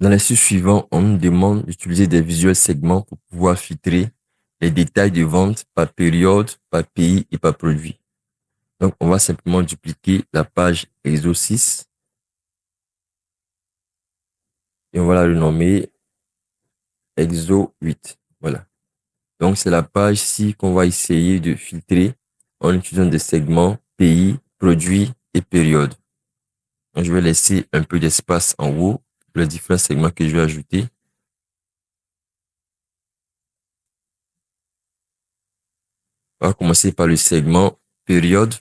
Dans les suivants, on nous demande d'utiliser des visuels segments pour pouvoir filtrer les détails de vente par période, par pays et par produit. Donc, on va simplement dupliquer la page Exo 6 et on va la renommer Exo 8. Voilà. Donc, c'est la page-ci qu'on va essayer de filtrer en utilisant des segments pays, produits et période. Donc, je vais laisser un peu d'espace en haut pour les différents segments que je vais ajouter. On va commencer par le segment période.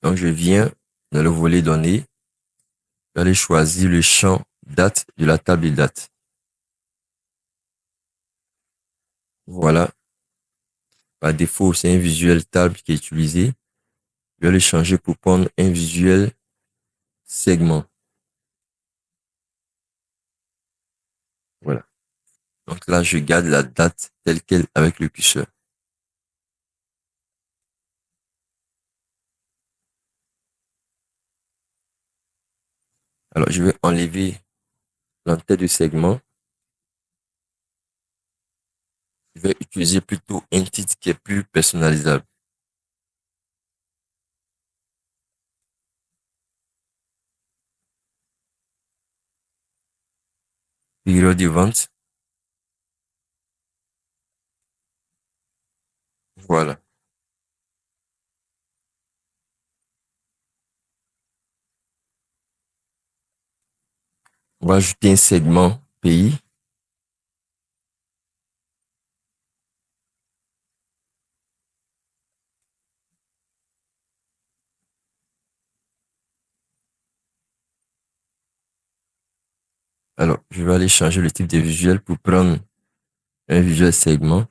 Donc, je viens dans le volet données. Je vais aller choisir le champ date de la table de date. Voilà. Par défaut, c'est un visuel table qui est utilisé. Je vais le changer pour prendre un visuel segment. Voilà. Donc là, je garde la date telle quelle avec le curseur. Alors, je vais enlever l'entête de segment. Je vais utiliser plutôt un titre qui est plus personnalisable. Période de vente. Voilà. On va ajouter un segment pays. Alors, je vais aller changer le type de visuel pour prendre un visuel segment.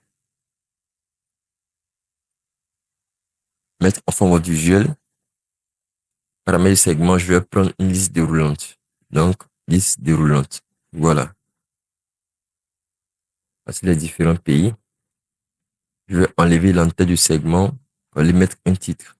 Mettre en forme visuel. Paramètre segment, je vais prendre une liste déroulante. Donc, liste déroulante. Voilà. Voici les différents pays. Je vais enlever l'entête du segment pour aller mettre un titre.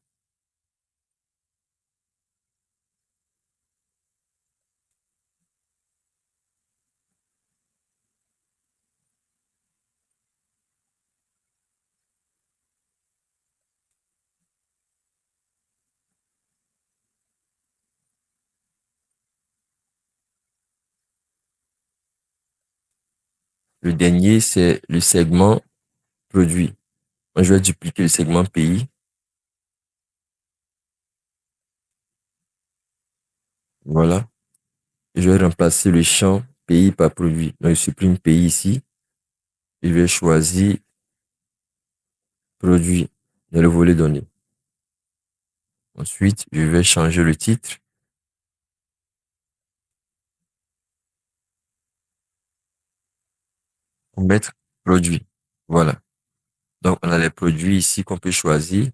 Le dernier, c'est le segment produit. Moi, je vais dupliquer le segment pays. Voilà. Je vais remplacer le champ pays par produit. Donc, je supprime pays ici. Je vais choisir produit dans le volet données. Ensuite, je vais changer le titre pour mettre produit. Voilà. Donc, on a les produits ici qu'on peut choisir.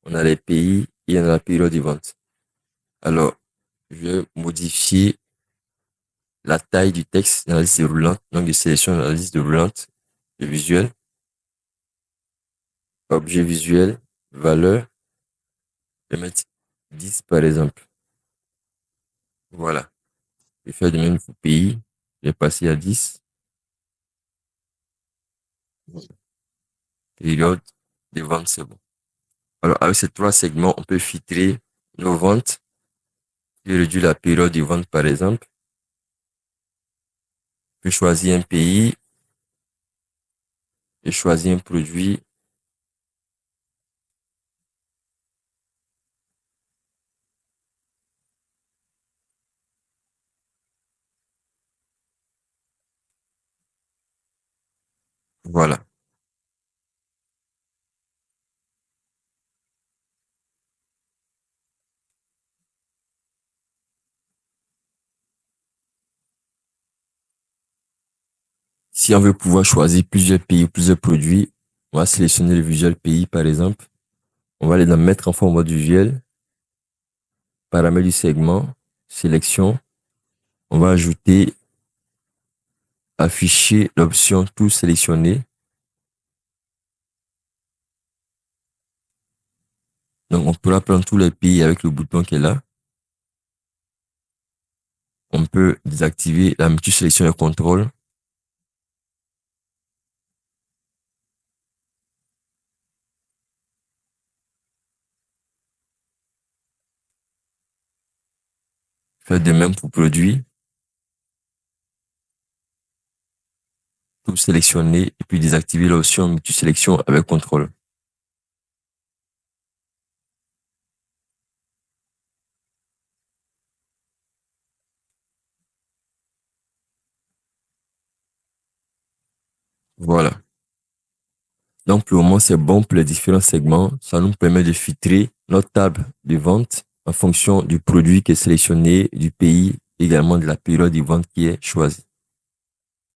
On a les pays et on a la période de vente. Alors, je vais modifier la taille du texte dans la liste déroulante. Donc, je sélectionne la liste déroulante, le visuel, objet visuel, valeur. Je vais mettre 10 par exemple. Voilà. Je vais faire de même pour pays. Je vais passer à 10. Période de vente, c'est bon. Alors, avec ces trois segments, on peut filtrer nos ventes. Je vais réduire la période de vente, par exemple. Je peux choisir un pays. Je choisis un produit. Voilà. Si on veut pouvoir choisir plusieurs pays ou plusieurs produits, on va sélectionner le visuel pays, par exemple. On va aller dans mettre en format visuel, paramètres du segment, sélection. On va ajouter, afficher l'option tout sélectionné. Donc, on pourra prendre tous les pays avec le bouton qui est là. on peut désactiver la multisélection de contrôle. Faire de même pour produit. Tout sélectionner et puis désactiver l'option multisélection avec contrôle. Voilà. Donc, pour le moment, c'est bon pour les différents segments. Ça nous permet de filtrer notre table de vente en fonction du produit qui est sélectionné, du pays, également de la période de vente qui est choisie.